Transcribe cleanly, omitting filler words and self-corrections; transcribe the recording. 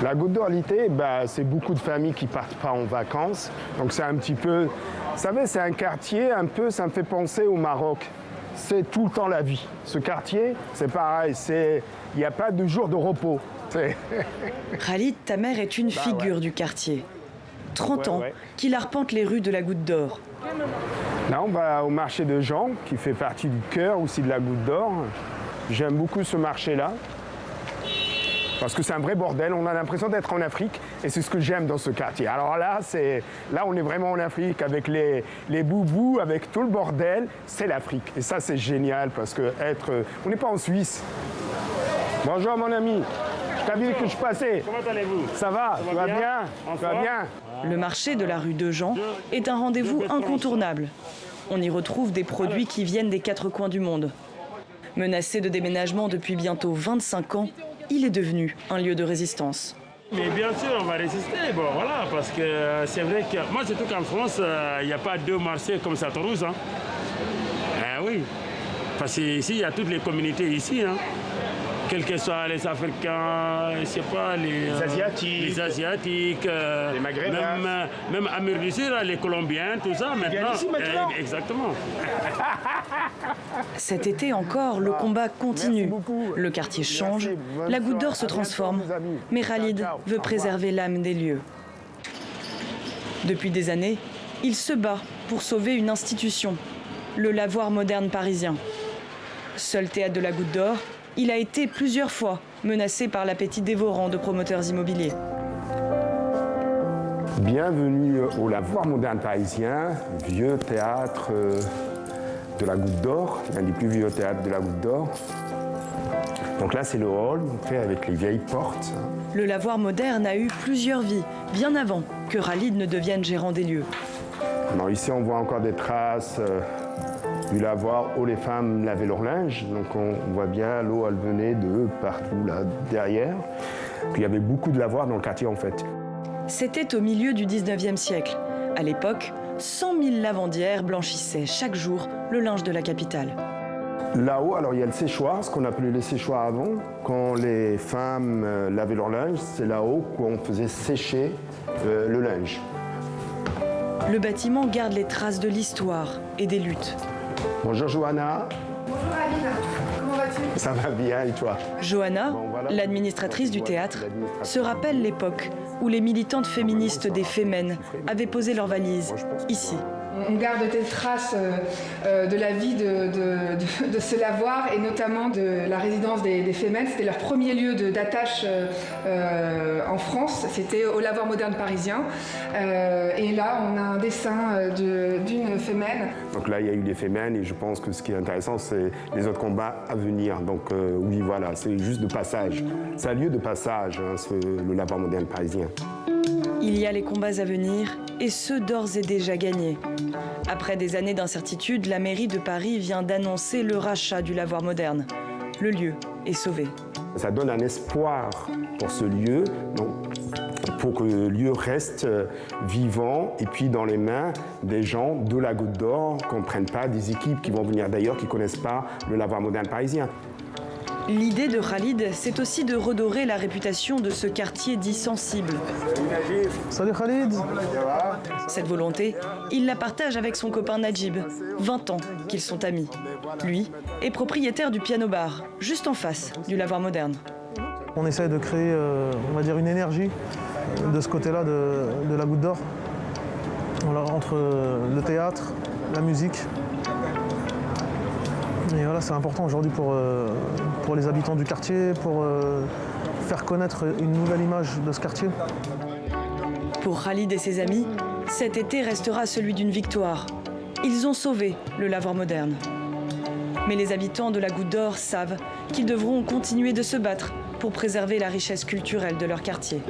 La Goutte d'Or, l'été, c'est beaucoup de familles qui partent pas en vacances. Donc c'est un petit peu... Vous savez, c'est un quartier, un peu, ça me fait penser au Maroc. C'est tout le temps la vie. Ce quartier, c'est pareil, il n'y a pas de jour de repos. Khalid Tamer est une figure du quartier. 30 ans qu'il arpente les rues de la Goutte d'Or. Là, on va au marché de Jean, qui fait partie du cœur aussi de la Goutte d'Or. J'aime beaucoup ce marché-là. Parce que c'est un vrai bordel, on a l'impression d'être en Afrique et c'est ce que j'aime dans ce quartier. Alors là, on est vraiment en Afrique avec les boubous, avec tout le bordel, c'est l'Afrique. Et ça, c'est génial parce que on n'est pas en Suisse. Bonjour mon ami, je t'avais dit que je passais. Comment allez-vous? Ça va, tu vas bien? Tu vas bien? Le marché de la rue de Jean est un rendez-vous incontournable. On y retrouve des produits qui viennent des 4 coins du monde. Menacé de déménagement depuis bientôt 25 ans, il est devenu un lieu de résistance. Mais bien sûr, on va résister, voilà, parce que c'est vrai que moi, surtout qu'en France, il n'y a pas 2 marchés comme ça à Toulouse. Hein. Oui, parce qu'ici, il y a toutes les communautés ici. Hein. Quels que soient les Africains, je sais pas, les Asiatiques, les Maghrébins. Même Amérique du Sud, les Colombiens, tout ça, maintenant. Exactement. Cet été encore, le combat continue. Le quartier change, la Goutte d'Or se transforme, mais Khalid veut préserver l'âme des lieux. Depuis des années, il se bat pour sauver une institution, le lavoir moderne parisien. Seul théâtre de la Goutte d'Or, il a été plusieurs fois menacé par l'appétit dévorant de promoteurs immobiliers. Bienvenue au Lavoir moderne parisien, vieux théâtre de la Goutte d'Or, l'un des plus vieux théâtres de la Goutte d'Or. Donc là, c'est le hall, fait avec les vieilles portes. Le Lavoir moderne a eu plusieurs vies, bien avant que Khalid ne devienne gérant des lieux. Alors ici, on voit encore des traces du lavoir où les femmes lavaient leur linge. Donc on voit bien l'eau, elle venait de partout là derrière. Puis il y avait beaucoup de lavoirs dans le quartier en fait. C'était au milieu du 19e siècle. À l'époque, 100 000 lavandières blanchissaient chaque jour le linge de la capitale. Là-haut, alors il y a le séchoir, ce qu'on appelait le séchoir avant. Quand les femmes lavaient leur linge, c'est là-haut qu'on faisait sécher le linge. Le bâtiment garde les traces de l'histoire et des luttes. Bonjour Johanna. Bonjour Aline, comment vas-tu? Ça va bien et toi? Johanna, l'administratrice du théâtre, se rappelle l'époque où les militantes féministes des Femmes avaient posé leurs valises ici. On garde des traces de la vie de ce lavoir et notamment de la résidence des Femmes. C'était leur premier lieu d'attache en France, c'était au Lavoir moderne parisien. Et là, on a un dessin d'une Femme. Donc là, il y a eu des Femmes et je pense que ce qui est intéressant, c'est les autres combats à venir. Donc oui, voilà, c'est juste de passage. C'est un lieu de passage, hein, le Lavoir moderne parisien. Il y a les combats à venir et ceux d'ores et déjà gagnés. Après des années d'incertitude, la mairie de Paris vient d'annoncer le rachat du Lavoir moderne. Le lieu est sauvé. Ça donne un espoir pour ce lieu, donc, pour que le lieu reste vivant et puis dans les mains des gens de la Goutte d'Or, qu'on ne prenne pas des équipes qui vont venir d'ailleurs, qui ne connaissent pas le Lavoir moderne parisien. L'idée de Khalid, c'est aussi de redorer la réputation de ce quartier dit sensible. Salut Khalid. Cette volonté, il la partage avec son copain Najib, 20 ans qu'ils sont amis. Lui est propriétaire du piano-bar, juste en face du Lavoir moderne. On essaye de créer, on va dire, une énergie de ce côté-là de la Goutte d'Or, entre le théâtre, la musique. Et voilà, c'est important aujourd'hui pour les habitants du quartier, pour faire connaître une nouvelle image de ce quartier. Pour Khalid et ses amis, cet été restera celui d'une victoire. Ils ont sauvé le Lavoir moderne. Mais les habitants de la Goutte d'Or savent qu'ils devront continuer de se battre pour préserver la richesse culturelle de leur quartier.